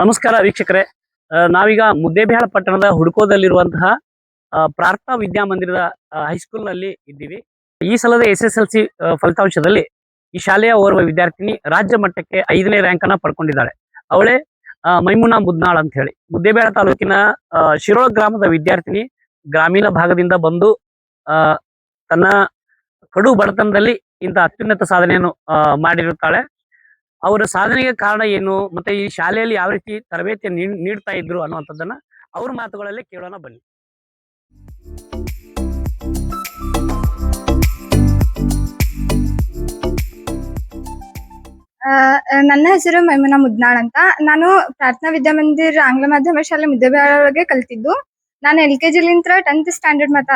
ನಮಸ್ಕಾರ ವೀಕ್ಷಕರೇ. ನಾವೀಗ ಮುದ್ದೇಬಿಹಾಳ ಪಟ್ಟಣದ ಹುಡ್ಕೋದಲ್ಲಿರುವಂತಹ ಪ್ರಾರ್ಥನಾ ವಿದ್ಯಾಮಂದಿರದ ಹೈಸ್ಕೂಲ್ನಲ್ಲಿ ಇದ್ದೀವಿ. ಈ ಸಲದ SSLC ಫಲಿತಾಂಶದಲ್ಲಿ ಈ ಶಾಲೆಯ ಓರ್ವ ವಿದ್ಯಾರ್ಥಿನಿ ರಾಜ್ಯ ಮಟ್ಟಕ್ಕೆ 5ನೇ ರ್ಯಾಂಕ್ ಅನ್ನ ಪಡ್ಕೊಂಡಿದ್ದಾಳೆ. ಅವಳೇ ಮೈಮುನಾ ಮುದ್ನಾಳ್ ಅಂತ ಹೇಳಿ. ಮುದ್ದೇಬಿಹಾಳ ತಾಲೂಕಿನ ಶಿರೋಳ ಗ್ರಾಮದ ವಿದ್ಯಾರ್ಥಿನಿ ಗ್ರಾಮೀಣ ಭಾಗದಿಂದ ಬಂದು ತನ್ನ ಕಡು ಬಡತನದಲ್ಲಿ ಇಂಥ ಅತ್ಯುನ್ನತ ಸಾಧನೆಯನ್ನು ಮಾಡಿರುತ್ತಾಳೆ. ಅವರ ಸಾಧನೆಗೆ ಕಾರಣ ಏನು, ಮತ್ತೆ ಈ ಶಾಲೆಯಲ್ಲಿ ಯಾವ ರೀತಿ ತರಬೇತಿ ನೀಡ್ತಾ ಇದ್ರು ಅನ್ನುವಂಥದ್ದನ್ನ ಅವ್ರ ಮಾತುಗಳಲ್ಲೇ ಕೇಳೋಣ ಬನ್ನಿ. ನನ್ನ ಹೆಸರು ಮೈಮುನಾ ಮುದ್ನಾಳ್ ಅಂತ. ನಾನು ಪ್ರಾರ್ಥನಾ ವಿದ್ಯಾಮಂದಿರ್ ಆಂಗ್ಲ ಮಾಧ್ಯಮ ಶಾಲೆ ಮುದ್ದೇಬಿಹಾಳ ಒಳಗೆ ಕಲ್ತಿದ್ದು. ನಾನು LKG ಲಿಂತ್ರ 10th ಸ್ಟ್ಯಾಂಡರ್ಡ್ ಮಟ್ಟ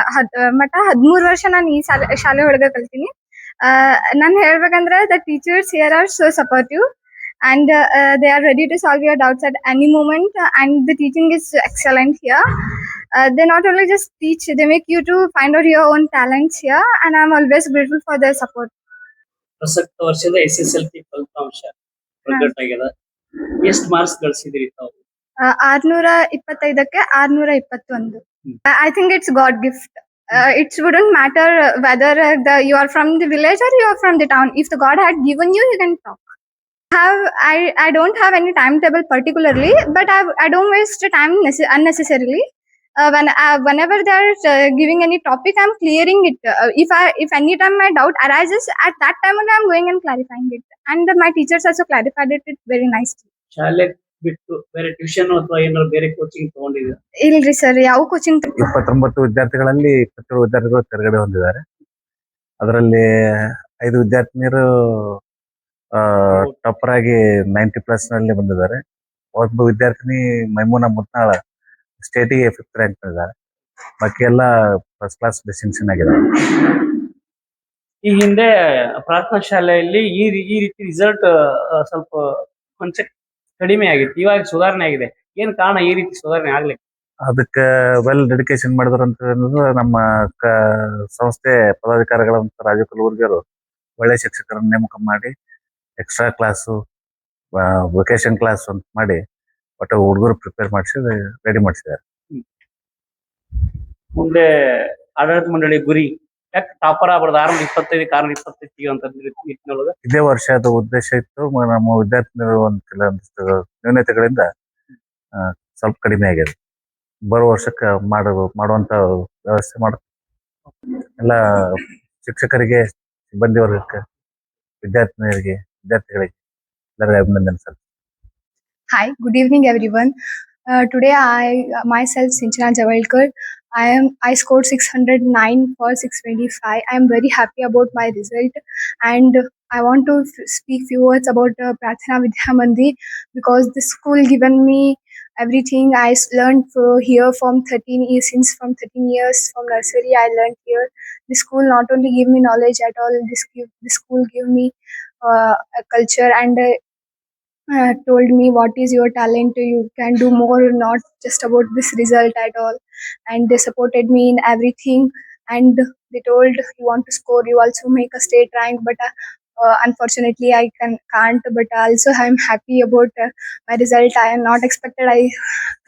13 ವರ್ಷ ನಾನು ಈ ಶಾಲೆ ಒಳಗೆ ಕಲ್ತೀನಿ. ನಾನು ಹೇಳ್ಬೇಕಂದ್ರೆ the teachers here are so supportive and they are ready to solve your doubts at any moment, and the teaching is excellent here. They not only just teach, they make you to find out your own talents here, and I'm always grateful for their support. ಪ್ರಸಕ್ತ ವರ್ಷದ SSLC ಫಲಿತಾಂಶ ಪ್ರಕಟ ಆಗಿದೆ. ಎಷ್ಟು marks ಗಳಿಸಿದ್ರಿ ತಾವು? 625ಕ್ಕೆ 621. I think it's God gift. It wouldn't matter whether you are from the village or you are from the town. If the God had given you, you can talk. I don't have any timetable particularly, but I don't waste time unnecessarily. Whenever they are giving any topic, I'm clearing it. If any time my doubt arises, at that time only I'm going and clarifying it. And my teachers also clarified it very nicely. ಶಾಲೆ ಬಿಟ್ಟು ಬೇರೆ tuition ಅಥವಾ ಏನಾದ್ರು ಬೇರೆ coaching ತಗೊಂಡಿದ್ದೀರಾ? ಇಲ್ರಿ sir, ಯಾವ coaching. 29 ವಿದ್ಯಾರ್ಥಿಗಳಲ್ಲಿ 27 ವಿದ್ಯಾರ್ಥಿಗಳು ತೆರಗಡೆ ಹೊಂದಿದ್ದಾರೆ. ಅದರಲ್ಲಿ 5 ವಿದ್ಯಾರ್ಥಿನಿಯರು ಟಾಪರ್ ಆಗಿ 90+ ನಲ್ಲಿ ಬಂದಿದ್ದಾರೆ. ಒಬ್ಬ ವಿದ್ಯಾರ್ಥಿನಿ ಮೈಮುನಾ ಮುದ್ನಾಳ್ ಸ್ಟೇಟಿಗೆ 5th ರ್ಯಾಂಕ್ ಬಂದಿದ್ದಾರೆ. ಬಾಕಿ ಎಲ್ಲ ಫಸ್ಟ್ ಕ್ಲಾಸ್ ಡಿಸ್ಟಿಂಕ್ಷನ್ ಆಗಿದೆ. ಈ ಹಿಂದೆ ಪ್ರಾರ್ಥನಾ ಶಾಲೆಯಲ್ಲಿ ಈ ರೀತಿ ರಿಸಲ್ಟ್ ಸ್ವಲ್ಪ ಕೊಂಚ ಕಡಿಮೆ ಆಗಿತ್ತು, ಇವಾಗ ಸುಧಾರಣೆ ಆಗಿದೆ. ಏನ್ ಕಾರಣ ಈ ರೀತಿ ಸುಧಾರಣೆ ಆಗ್ಲಿಕ್ಕೆ? ಅದಕ್ಕೆ ವೆಲ್ ಡೆಡಿಕೇಶನ್ ಮಾಡಿದ್ರು ಅಂತ ನಮ್ಮ ಸಂಸ್ಥೆ ಪದಾಧಿಕಾರಿಗಳಂತ ರಾಜು ಕಲಬುರ್ಗಿಯವರು ಒಳ್ಳೆ ಶಿಕ್ಷಕರನ್ನು ನೇಮಕ ಮಾಡಿ ಎಕ್ಸ್ಟ್ರಾ ಕ್ಲಾಸು, ವೊಕೇಶನ್ ಕ್ಲಾಸ್ ಅಂತ ಮಾಡಿ ಒಟ್ಟು ಹುಡುಗರು ಪ್ರಿಪೇರ್ ಮಾಡಿಸಿ ರೆಡಿ ಮಾಡಿಸಿದ್ದಾರೆ. ಮುಂದೆ ಆಡಳಿತ ಮಂಡಳಿ ಗುರಿ ಯಾಕೆ ಟಾಪರ್ ಆಗ್ಬಾರ್ದು, 625 ಅಂತ ನಿಟ್ಟಿನೊಳಗೆ ಇದೇ ವರ್ಷದ ಉದ್ದೇಶ ಇತ್ತು. ನಮ್ಮ ವಿದ್ಯಾರ್ಥಿನಿಗಳು ಒಂದು ಕೆಲವೊಂದಿಷ್ಟು ನ್ಯೂನತೆಗಳಿಂದ ಸ್ವಲ್ಪ ಕಡಿಮೆ ಆಗಿದೆ. ಬರೋ ವರ್ಷಕ್ಕೆ ಮಾಡುವಂತ ವ್ಯವಸ್ಥೆ ಮಾಡ ಎಲ್ಲ ಶಿಕ್ಷಕರಿಗೆ, ಸಿಬ್ಬಂದಿ ವರ್ಗಕ್ಕೆ, ವಿದ್ಯಾರ್ಥಿನಿಯರಿಗೆ, ವಿದ್ಯಾರ್ಥಿಗಳಿಗೆ ಎಲ್ಲರಿಗೂ ಅಭಿನಂದನೆ sir. Hi, good evening everyone. Today I myself Sinchana Javalkar. I scored 609 for 625. I am very happy about my result, and I want to speak few words about Prathana Vidyamandir because the school given me everything. I learned here from 13 years. Since from 13 years from nursery I learned here. The school not only give me knowledge at all. The school give me a culture and told me what is your talent, you can do more, not just about this result at all. And they supported me in everything, and they told you want to score, you also make a state rank, but unfortunately I can't, but also I'm happy about my result. I am not expected I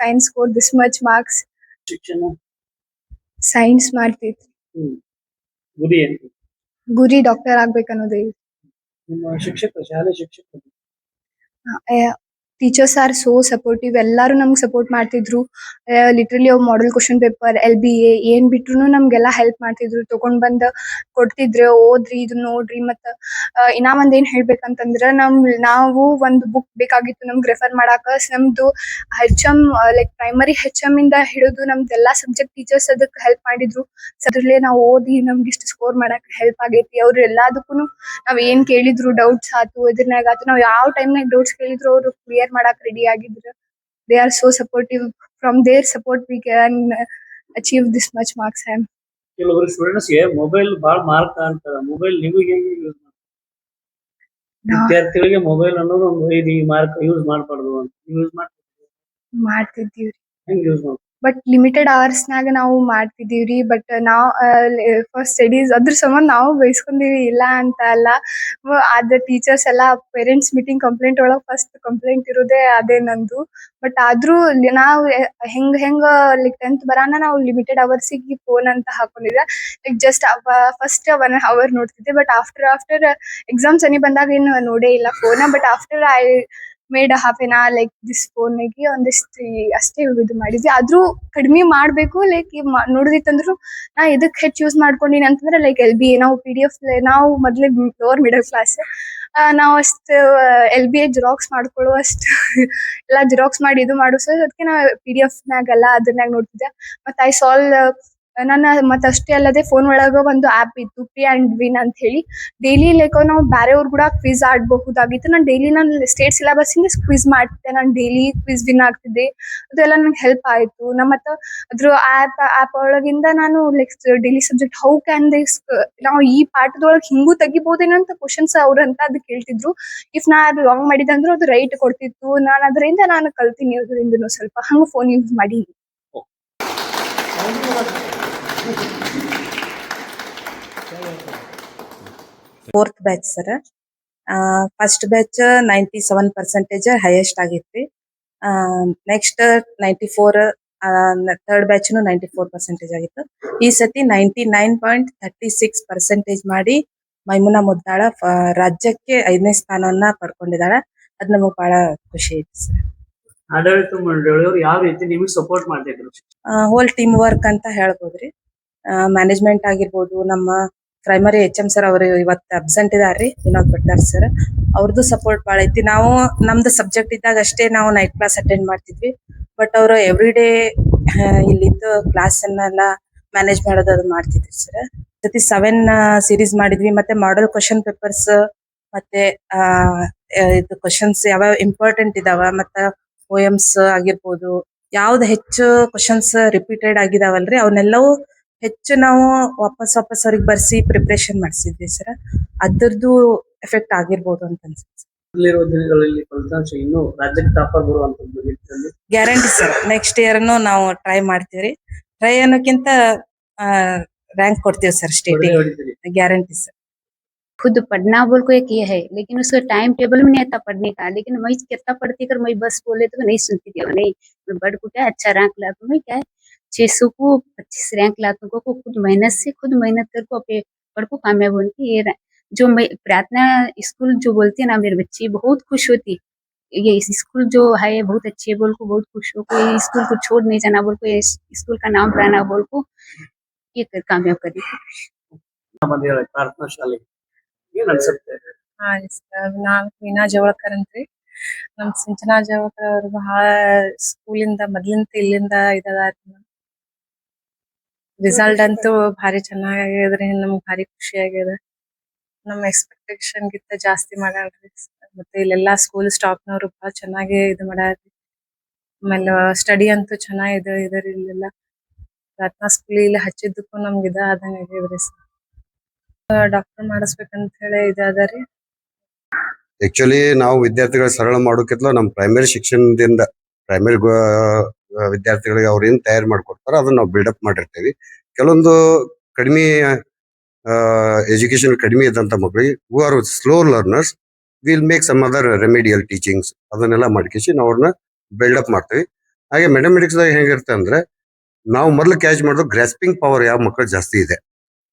can score this much marks. ಶಿಕ್ಷಣ Science ಮಾಡ್ತಿದ್ದೆ. ಗುರಿ ಏನು? ಗುರಿ doctor ಆಗ್ಬೇಕನ್ನೋದೇ. ನಿಮ್ಮ ಶಿಕ್ಷಕರು, ಶಾಲೆ ಶಿಕ್ಷಕರು teachers are so supportive. ಎಲ್ಲರೂ ನಮ್ಗೆ ಸಪೋರ್ಟ್ ಮಾಡ್ತಿದ್ರು. ಲಿಟ್ರಲಿ ಅವ್ ಮಾಡೆಲ್ ಕ್ವಶನ್ ಪೇಪರ್, LBA ಏನ್ ಬಿಟ್ರು ನಮ್ಗೆಲ್ಲ ಹೆಲ್ಪ್ ಮಾಡ್ತಿದ್ರು. ತಗೊಂಡ್ ಬಂದ್ ಕೊಡ್ತಿದ್ರು, ಓದ್ರಿ, ಇದು ನೋಡ್ರಿ. ಮತ್ತ ಇನ್ನ ಒಂದ್ ಏನ್ ಹೇಳ್ಬೇಕಂತಂದ್ರ, ನಾವು ಒಂದು ಬುಕ್ ಬೇಕಾಗಿತ್ತು ನಮ್ಗೆ ರೆಫರ್ ಮಾಡಾಕ. ನಮ್ದು HM ಲೈಕ್ ಪ್ರೈಮರಿ HM ಇಂದ ಹಿಡಿದು ನಮ್ದು ಎಲ್ಲಾ ಸಬ್ಜೆಕ್ಟ್ ಟೀಚರ್ಸ್ ಅದಕ್ಕೆ ಹೆಲ್ಪ್ ಮಾಡಿದ್ರು. ಅದ್ರಲ್ಲೇ ನಾವು ಓದಿ ನಮ್ಗೆ ಇಷ್ಟು ಸ್ಕೋರ್ ಮಾಡಕ್ ಹೆಲ್ಪ್ ಆಗೈತಿ. ಅವ್ರು ಎಲ್ಲದಕ್ಕೂ ನಾವ್ ಏನ್ ಕೇಳಿದ್ರು, ಡೌಟ್ಸ್ ಆತು, ಇದ್ರನ್ಯಾಗ ಆತು, ನಾವ್ ಯಾವ ಟೈಮ್ನಾಗ ಡೌಟ್ಸ್ ಕೇಳಿದ್ರು ಅವ್ರು ಕ್ಲಿಯರ್ ಮಾಡಕ್ ರೆಡಿ ಆಗಿದ್ರು. They are so supportive. From their support we can achieve this much marks. ಕೆಲವರು ಸ್ಟೂಡೆಂಟ್ಸ್ಗೆ ಮೊಬೈಲ್ ಬಹಳ ಮಾರ್ಕ್ ಅಂತ. ಮೊಬೈಲ್ ನಿಮಗೆ ಹೆಂಗೆ ಯೂಸ್ ವಿದ್ಯಾರ್ಥಿಗಳಿಗೆ ಮೊಬೈಲ್ ಅನ್ನೋದು ಒಂದು 5 ಮಾರ್ಕ್ ಯೂಸ್ ಮಾಡಬಾರ್ದು ಅಂತ ಯೂಸ್ ಮಾಡ್ತಿದ್ದೀವಿ. ಹೆಂಗೆ ಯೂಸ್ ಮಾಡ್ತೀವಿ? ಬಟ್ ಲಿಮಿಟೆಡ್ ಅವರ್ಸ್ನಾಗ ನಾವು ಮಾಡ್ತಿದೀವ್ರಿ. ಬಟ್ ನಾವು ಫಸ್ಟ್ ಸ್ಟಡೀಸ್ ಅದ್ರ ಸಂಬಂಧ ನಾವು ಬೈಸ್ಕೊಂಡೀವಿ, ಇಲ್ಲ ಅಂತ ಅಲ್ಲ. ಅದ ಟೀಚರ್ಸ್ ಎಲ್ಲ ಪೇರೆಂಟ್ಸ್ ಮೀಟಿಂಗ್ ಕಂಪ್ಲೇಂಟ್ ಒಳಗೆ ಫಸ್ಟ್ ಕಂಪ್ಲೇಂಟ್ ಇರೋದೇ ಅದೇ ನಂದು. ಬಟ್ ಆದ್ರೂ ನಾವು ಹೆಂಗ್ ಹೆಂಗ ಲೈಕ್ 10th ಬರಾನ ನಾವು ಲಿಮಿಟೆಡ್ ಅವರ್ಸಿಗೆ ಫೋನ್ ಅಂತ ಹಾಕೊಂಡಿದ್ದೆ. ಲೈಕ್ ಜಸ್ಟ್ ಫಸ್ಟ್ 1 hour ನೋಡ್ತಿದ್ದೆ. ಬಟ್ ಆಫ್ಟರ್ ಎಕ್ಸಾಮ್ಸ್ ಅನಿ ಬಂದಾಗ ಏನು ನೋಡೇ ಇಲ್ಲ phone. But after I made half an hour like this ಫೋನ್ಗೆ ಒಂದಿಷ್ಟು ಅಷ್ಟೇ ಇದು ಮಾಡಿದ್ವಿ. ಆದ್ರೂ ಕಡಿಮೆ ಮಾಡ್ಬೇಕು. ಲೈಕ್ ನೋಡಿದಿತ್ತಂದ್ರು ನಾ ಇದಕ್ ಹೆಚ್ಚು ಯೂಸ್ ಮಾಡ್ಕೊಂಡಿನಿ ಅಂತಂದ್ರೆ ಲೈಕ್ LBA. ನಾವು PDF ನಾವು ಮೊದ್ಲೇ ಲೋವರ್ ಮಿಡಲ್ ಕ್ಲಾಸ್. ನಾವು ಅಷ್ಟು LBA ಜೆರಾಕ್ಸ್ ಮಾಡ್ಕೊಳ್ಳೋ ಅಷ್ಟು ಎಲ್ಲ ಜೆರಾಕ್ಸ್ ಮಾಡಿ ಇದು ಮಾಡೋ ಸರ್ ಅದಕ್ಕೆ ನಾ PDF ನ್ಯಾಗೆಲ್ಲ ಅದನ್ನಾಗ ನೋಡ್ತಿದ್ದೆ. ಮತ್ತೆ ಐ ಸಾಲ್ವ್ ನನ್ನ ಮತ್ತೆ ಅಷ್ಟೇ ಅಲ್ಲದೆ ಫೋನ್ ಒಳಗ ಒಂದು ಆಪ್ ಇತ್ತು ಪೇ ಅಂಡ್ ವಿನ್ ಅಂತ ಹೇಳಿ. ಡೈಲಿ ಲೈಕ್ ನಾವು ಬೇರೆಯವ್ರು ಕೂಡ ಕ್ವಿಜ್ ಆಡಬಹುದಾಗಿತ್ತು. ನಾನು ಡೈಲಿ ನಾನು ಸ್ಟೇಟ್ ಸಿಲೆಬಸ್ ಇಂದ ಕ್ವಿಜ್ ಮಾಡ್ತಿದ್ದೆ. ನಾನು ಡೈಲಿ ಕ್ವಿಜ್ ವಿನ್ ಆಗ್ತಿದ್ದೆ. ಅದೆಲ್ಲ ನಂಗೆ ಹೆಲ್ಪ್ ಆಯ್ತು. ಮತ್ತೆ ಅದ್ರ ಆಪ್ ಒಳಗಿಂದ ನಾನು like daily subject how can this ನಾವು ಈ ಪಾಠದೊಳಗೆ ಹಿಂಗೂ ತೆಗಿಬಹುದೇನೋ ಅಂತ ಕ್ವಶನ್ಸ್ ಅವ್ರಂತ ಅದು ಕೇಳ್ತಿದ್ರು. ಇಫ್ ನಾ ಅದು ರಾಂಗ್ ಮಾಡಿದಂದ್ರು ಅದು ರೈಟ್ ಕೊಡ್ತಿತ್ತು. ನಾನು ಅದರಿಂದ ನಾನು ಕಲ್ತೀನಿ ಅದರಿಂದ ಸ್ವಲ್ಪ ಹಂಗ ಫೋನ್ ಯೂಸ್ ಮಾಡಿ. Fourth batch sir. First batch 97% highest ಆಗಿತ್ರಿ. ನೆಕ್ಸ್ಟ್ 94, ಥರ್ಡ್ ಬ್ಯಾಚ್ 94% ಆಗಿತ್ತು. ಈ ಸತಿ 99.36% ಮಾಡಿ ಮೈಮುನಾ ಮುದ್ದಾಳ ರಾಜ್ಯಕ್ಕೆ 5ನೇ ಸ್ಥಾನವನ್ನ ಪಡ್ಕೊಂಡಿದ್ದಾಳೆ. ಅದ್ ನಮಗ್ ಬಹಳ ಖುಷಿ ಐತಿ ಸರ್. ಆಡಳಿತ ಮಂಡಳಿಯವರು ಯಾವ ರೀತಿ ನಿಮಗೆ ಸಪೋರ್ಟ್ ಮಾಡ್ತಿದ್ರು? ಹೋಲ್ ಟೀಮ್ ವರ್ಕ್ ಅಂತ ಹೇಳ್ಬೋದ್ರಿ. ಮ್ಯಾನೇಜ್ಮೆಂಟ್ ಆಗಿರ್ಬೋದು, ನಮ್ಮ ಪ್ರೈಮರಿ HM ಸರ್ ಅವರು ಇವತ್ತು ಅಬ್ಸೆಂಟ್ ಇದಾರ್ರಿ, ವಿನೋದ್ ಭಟ್ಟಾರ್ ಸರ್. ಅವ್ರದ್ದು ಸಪೋರ್ಟ್ ಭಾಳ ಐತಿ. ನಾವು ನಮ್ದು ಸಬ್ಜೆಕ್ಟ್ ಇದ್ದಾಗ ಅಷ್ಟೇ ನಾವು ನೈಟ್ ಕ್ಲಾಸ್ ಅಟೆಂಡ್ ಮಾಡ್ತಿದ್ವಿ. ಬಟ್ ಅವರು ಎವ್ರಿ ಡೇ ಇಲ್ಲಿದ್ದು ಕ್ಲಾಸ್ ಅನ್ನೆಲ್ಲ ಮ್ಯಾನೇಜ್ ಮಾಡೋದು ಅದು ಮಾಡ್ತಿದ್ವಿ ಸರ್. ಜೊತೆ 7 ಸೀರೀಸ್ ಮಾಡಿದ್ವಿ. ಮತ್ತೆ ಮಾಡಲ್ ಕ್ವಶನ್ ಪೇಪರ್ಸ್, ಮತ್ತೆ ಇದು ಕ್ವಶನ್ಸ್ ಯಾವ ಇಂಪಾರ್ಟೆಂಟ್ ಇದಾವ, ಮತ್ತ OMS ಆಗಿರ್ಬೋದು, ಯಾವ್ದು ಹೆಚ್ಚು ಕ್ವಶನ್ಸ್ ರಿಪೀಟೆಡ್ ಆಗಿದಾವಲ್ರಿ ಅವನ್ನೆಲ್ಲವೂ ಹೆಚ್ಚು ನಾವು ವಾಪಸ್ ಅವ್ರಿಗೆ ಬರ್ಸಿ ಪ್ರಿಪರೇಷನ್ ಮಾಡಿಸಿದ್ವಿ ಸರ್. ಅದ್ರದ್ದು ಎಫೆಕ್ಟ್ ಆಗಿರ್ಬೋದು ಅಂತ ಅನ್ಸುತ್ತೆ. ಇಲ್ಲಿರುವ ದಿನಗಳಲ್ಲಿ ಫಲಿತಾಂಶ ಇನ್ನೂ ರಾಜ್ಯಕ್ಕೆ ಟಾಪರ್ ಬರುವಂತದ್ದು ಗ್ಯಾರಂಟಿ ಸರ್. ನೆಕ್ಸ್ಟ್ ಇಯರ್ನು ನಾವು ಟ್ರೈ ಮಾಡ್ತೀವ್ರಿ. ಟ್ರೈ ಅನ್ನೋಕ್ಕಿಂತ रैंक ಕೊಡ್ತೀವಿ ಸರ್ ಸ್ಟೇಟ್ ग्यारंटी सर। खुद पढ़ना बोल को एक ये है, लेकिन उसका टाइम टेबल में नहीं आता पढ़ने का। लेकिन मैं कितना पढ़ती कर मैं बस बोले तो नहीं सुनती थी। नहीं मैं बढ़ को क्या अच्छा रैंक ला तो मैं क्या 600 को 25 रैंक लाता को खुद मेहनत कर को अपने बढ़ को कामयाब होने की ये जो मैं प्रार्थना स्कूल जो बोलती है ना, मेरे बच्ची बहुत खुश होती। ये स्कूल जो है बहुत अच्छी है बोल को बहुत खुश हो को ये स्कूल को छोड़ नहीं जाना बोल को ये स्कूल का नाम बढ़ाना बोल को ये कर कामयाब करी ಪ್ರಾರ್ಥನಾ ಶಾಲೆ ಏನ್ ಅನ್ಸುತ್ತೆ? ನಾನ್ ಮೀನಾ ಜವಳಕರ್ ಅಂತ್ರಿ. ನಮ್ ಸಿಂಚನಾ ಜವಳಕರ್ ಅವ್ರು ಬಹಳ ಸ್ಕೂಲಿಂದ ಮೊದ್ಲಿಂದ ಇಲ್ಲಿಂದ ರಿಸಲ್ಟ್ ಅಂತೂ ಭಾರಿ ಚೆನ್ನಾಗ್ಯಾದ್ರಿ. ನಮ್ಗ್ ಭಾರಿ ಖುಷಿ ಆಗ್ಯದ. ನಮ್ ಎಕ್ಸ್ಪೆಕ್ಟೇಷನ್ ಗಿಂತ ಜಾಸ್ತಿ ಮಾಡ್ಯಾಳ್ರಿ. ಮತ್ತೆ ಇಲ್ಲೆಲ್ಲಾ ಸ್ಕೂಲ್ ಸ್ಟಾಫ್ನವ್ರು ಬಹಳ ಚೆನ್ನಾಗಿ ಇದು ಮಾಡ್ಯಾರ್ರಿ. ಆಮೇಲೆ ಸ್ಟಡಿ ಅಂತೂ ಚೆನ್ನಾಗಿದೆ ಇದರಿ ಇಲ್ಲೆಲ್ಲ. ಪ್ರಾರ್ಥನಾ ಸ್ಕೂಲ್ ಇಲ್ಲಿ ಹಚ್ಚಿದ್ದಕ್ಕೂ ನಮ್ಗೆ ಇದ ಆದಂಗ ಆಗ್ಯದ್ರಿ. ಡಾಕ್ಟರ್ ಮಾಡಿಸ್ಬೇಕಂತ ಹೇಳಿ ಇದಾದರಿ. ಆಕ್ಚುಲಿ ನಾವು ವಿದ್ಯಾರ್ಥಿಗಳ ಸರಳ ಮಾಡೋಕ್ಕಿಂತ ನಮ್ಮ ಪ್ರೈಮರಿ ಶಿಕ್ಷಣದಿಂದ ಪ್ರೈಮರಿ ವಿದ್ಯಾರ್ಥಿಗಳಿಗೆ ಅವ್ರು ಏನ್ ತಯಾರು ಮಾಡ್ಕೊಡ್ತಾರ ಅದನ್ನ ನಾವು ಬಿಲ್ಡಪ್ ಮಾಡಿರ್ತೀವಿ. ಕೆಲವೊಂದು ಕಡಿಮೆ ಎಜುಕೇಶನ್ ಕಡಿಮೆ ಇದ್ದಂತ ಮಕ್ಕಳಿಗೆ who are slow learners will make some other remedial teachings ಅದನ್ನೆಲ್ಲ ಮಾಡ್ಕಿಸಿ ನಾವು ಅವ್ರನ್ನ ಬಿಲ್ಡಪ್ ಮಾಡ್ತೀವಿ. ಹಾಗೆ ಮ್ಯಾಥಮೆಟಿಕ್ಸ್ ದಾಗ ಹೆಂಗಿರುತ್ತೆ ಅಂದ್ರೆ ನಾವು ಮೊದಲು ಕ್ಯಾಚ್ ಮಾಡೋದು ಗ್ರಾಸ್ಪಿಂಗ್ ಪವರ್ ಯಾವ ಮಕ್ಕಳು ಜಾಸ್ತಿ ಇದೆ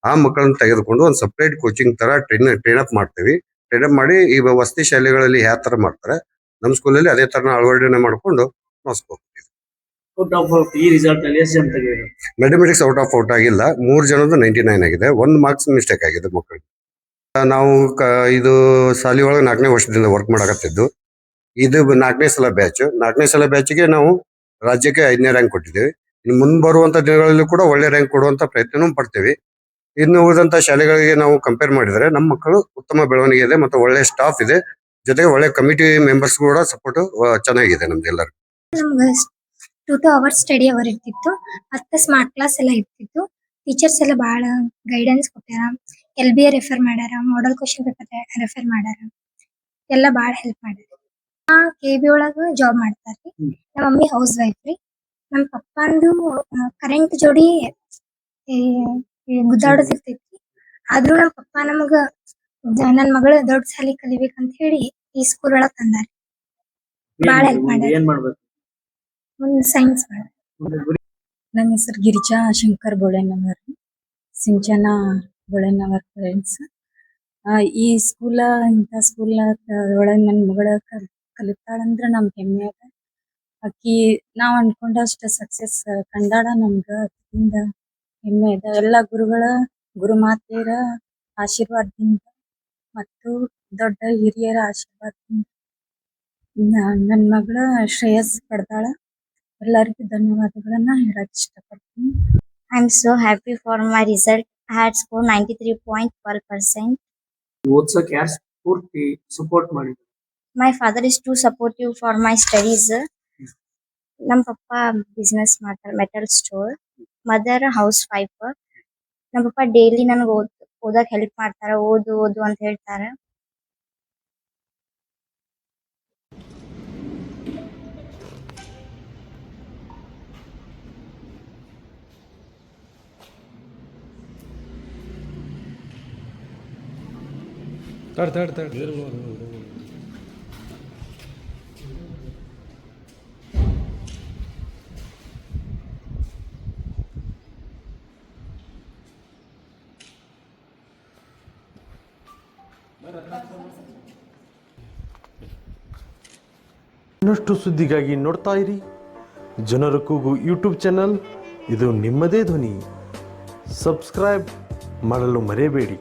ಆ ಮಕ್ಕಳನ್ನ ತೆಗೆದುಕೊಂಡು ಒಂದು ಸಪ್ರೇಟ್ ಕೋಚಿಂಗ್ ತರ ಟ್ರೈನ್ ಅಪ್ ಮಾಡ್ತೀವಿ. ಟ್ರೈನ್ ಅಪ್ ಮಾಡಿ ಈ ವಸತಿ ಶಾಲೆಗಳಲ್ಲಿ ಯಾವ ತರ ಮಾಡ್ತಾರೆ ನಮ್ಮ ಸ್ಕೂಲಲ್ಲಿ ಅದೇ ತರ ಅಳವಡಿಕೆ ಮಾಡ್ಕೊಂಡು ನಾವು ಈ ರಿಸಲ್ಟ್ ಅಲ್ಲಿ ಎಷ್ಟು ಜನ ತೆಗೆದಿದ್ದಾರೆ? ಮ್ಯಾಥಮೆಟಿಕ್ಸ್ ಔಟ್ ಆಗಿಲ್ಲ. 3 ಜನದ್ದು 99 ಆಗಿದೆ. 1 ಮಾರ್ಕ್ಸ್ ಮಿಸ್ಟೇಕ್ ಆಗಿದೆ ಮಕ್ಕಳಿಗೆ. ನಾವು ಇದು ಸಾಲಿ ಒಳಗೆ 4ನೇ ವರ್ಷದಿಂದ ವರ್ಕ್ ಮಾಡಕತ್ತಿದ್ದು. ಇದು 4ನೇ ಸಲ ಬ್ಯಾಚ್. 4ನೇ ಸಲ ಬ್ಯಾಚ್ಗೆ ನಾವು ರಾಜ್ಯಕ್ಕೆ 5ನೇ ರ್ಯಾಂಕ್ ಕೊಟ್ಟಿದ್ದೇವೆ. ಇನ್ನು ಮುಂದೆ ಬರುವಂತ ದಿನಗಳಲ್ಲಿ ಕೂಡ ಒಳ್ಳೆ ರ್ಯಾಂಕ್ ಕೊಡುವಂತ ಪ್ರಯತ್ನನೂ ಪಡ್ತೀವಿ. ಇನ್ನು ಉಳಿದಂತ ಶಾಲೆಗಳಿಗೆ ನಾವು ಕಂಪೇರ್ ಮಾಡಿದ್ರೆ ನಮ್ಮ ಮಕ್ಕಳು ಉತ್ತಮ ಬೆಳವಣಿಗೆ ಇದೆ ಮತ್ತು ಒಳ್ಳೆ ಸ್ಟಾಫ್ ಇದೆ. ಜೊತೆಗೆ ಒಳ್ಳೆ ಕಮಿಟಿ ಮೆಂಬರ್ಸ್ ಕೂಡ ಸಪೋರ್ಟ್ ಚೆನ್ನಾಗಿದೆ ನಮ್ದೆಲ್ಲರೂ. ನಮ್ಗೆ 2 ಅವರ್ಸ್ ಸ್ಟಡಿ ಅವರ್ ಇರ್ತಿತ್ತು. ಮತ್ತೆ ಸ್ಮಾರ್ಟ್ ಕ್ಲಾಸ್ ಎಲ್ಲ ಇರ್ತಿತ್ತು. ಟೀಚರ್ಸ್ ಎಲ್ಲ ಬಹಳ ಗೈಡೆನ್ಸ್ ಕೊಟ್ಟಾರ. LBA ರೆಫರ್ ಮಾಡ್ಯಾರ, ಮಾಡೆಲ್ ಕ್ವೆಶ್ಚನ್ ಪೇಪರ್ ರೆಫರ್ ಮಾಡ್ಯಾರ. ಎಲ್ಲ ಬಹಳ ಹೆಲ್ಪ್ ಮಾಡ್ಯಾರ. KB ಒಳಗ ಜಾಬ್ ಮಾಡ್ತಾರ್ರಿ. ನಮ್ಮ ಮಮ್ಮಿ ಹೌಸ್ ವೈಫ್ ರೀ. ನಮ್ಮ ಪಪ್ಪಂದು ಕರೆಂಟ್ ಜೋಡಿ ಗುದ್ದಾಡೋದಿರ್ತೈತಿ. ಆದ್ರೂ ನಮ್ಮ ಪಪ್ಪ ನಮಗ ನನ್ ಮಗಳು ದೊಡ್ಡ ಶಾಲಿ ಕಲಿಬೇಕಂತ ಹೇಳಿ ಈ ಸ್ಕೂಲ್ ಒಳಗ್ ತಂದಾರ. ಬಾಳ ಹೆಲ್ಪ್ ಮಾಡ್ಯಾರ. ಏನ್ ಮಾಡ್ಬೇಕು? ಮುಂದ್ ಸೈನ್ಸ್ ಮಾಡ. ನನ್ನ ಹೆಸರು ಗಿರಿಜಾ ಶಂಕರ್ ಬೋಳೆನವರ್, ಸಿಂಚನ ಬೋಳೆನವರ್ ಫ್ರೆಂಡ್ಸ್. ಈ ಸ್ಕೂಲ ಇಂಥ ಸ್ಕೂಲ್ ಒಳಗೆ ನನ್ನ ಮಗಳ ಕಲಿತಾಳಂದ್ರ ನಮ್ಗೆ ಹೆಮ್ಮೆ ಅದ. ಆಕಿ ನಾವ್ ಅನ್ಕೊಂಡಷ್ಟ ಸಕ್ಸಸ್ ಕಂಡಾಳ, ನಮ್ಗ ಅದರಿಂದ ಹೆಮ್ಮೆ ಅದ. ಎಲ್ಲ ಗುರುಗಳ ಗುರುಮಾತೆಯರ ಆಶೀರ್ವಾದದಿಂದ ಮತ್ತು ದೊಡ್ಡ ಹಿರಿಯರ ಆಶೀರ್ವಾದದಿಂದ ನನ್ನ ಮಗಳ ಶ್ರೇಯಸ್ ಪಡ್ದಾಳ. ಎಲ್ಲರಿಗೂ ಧನ್ಯವಾದಗಳನ್ನ ಹೇಳಕ್ ಇಷ್ಟಪಡ್ತೀನಿ. I'm so happy for my result. I had scored 93.12%. ಓದ್ಸಕ್ ಯಾರು ಪೂರ್ತಿ ಸಪೋರ್ಟ್ ಮಾಡಿದ್ರು? My father is too supportive for my studies. ನಮ್ಮ ಪಪ್ಪ ಬಿಸ್ನೆಸ್ ಮಾಡ್ತಾರೆ, metal store. Mother house wife. ನಮ್ಮ ಪಪ್ಪ ಡೈಲಿ ನನಗೆ ಓದಕ್ ಹೆಲ್ಪ್ ಮಾಡ್ತಾರ. ಓದು ಓದು ಅಂತ ಹೇಳ್ತಾರ. ಇನ್ನಷ್ಟು ಸುದ್ದಿಗಾಗಿ ನೋಡ್ತಾ ಇರಿ ಜನರ ಕೂಗು ಯೂಟ್ಯೂಬ್ ಚಾನಲ್. ಇದು ನಿಮ್ಮದೇ ಧ್ವನಿ. ಸಬ್ಸ್ಕ್ರೈಬ್ ಮಾಡಲು ಮರೆಯಬೇಡಿ.